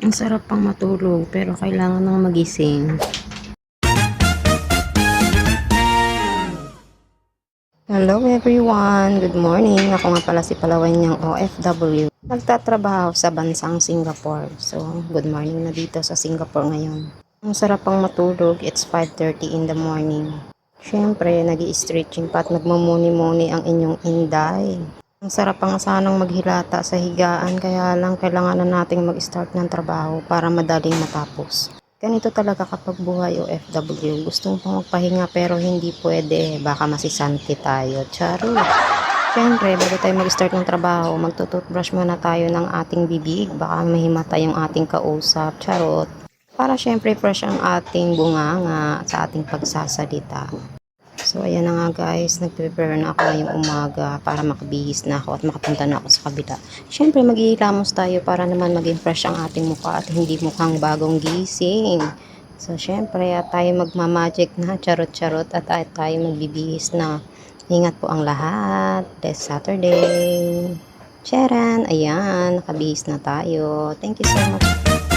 Ang sarap pang matulog pero kailangan nang magising. Hello everyone! Good morning! Ako nga pala si Palawanyang OFW. Nagtatrabaho sa bansang Singapore. So, good morning na dito sa Singapore ngayon. Ang sarap pang matulog. It's 5:30 in the morning. Siyempre, nag-i-stretching pa at nagmumuni-muni ang inyong inday. Ang sarap pa nga sanang maghilata sa higaan kaya lang kailangan na nating mag-start ng trabaho para madaling matapos. Ganito talaga kapag buhay OFW. Gustong pang magpahinga pero hindi pwede. Baka masisanti tayo. Charot! Siyempre, bago tayo mag-start ng trabaho, magtututbrush muna tayo ng ating bibig. Baka mahimata yung ating kausap. Charot! Para siyempre fresh ang ating bunganga sa ating pagsasalita. So, ayan na nga guys, nag-prepare na ako ngayong umaga para makabihis na ako at makapunta na ako sa kabila. Siyempre, maghihilamos tayo para naman maging fresh ang ating mukha at hindi mukhang bagong gising. So, siyempre, at tayo magmamagic na, charot-charot, at tayo magbibihis na. Ingat po ang lahat. This Saturday. Sharon, ayan, nakabihis na tayo. Thank you so much.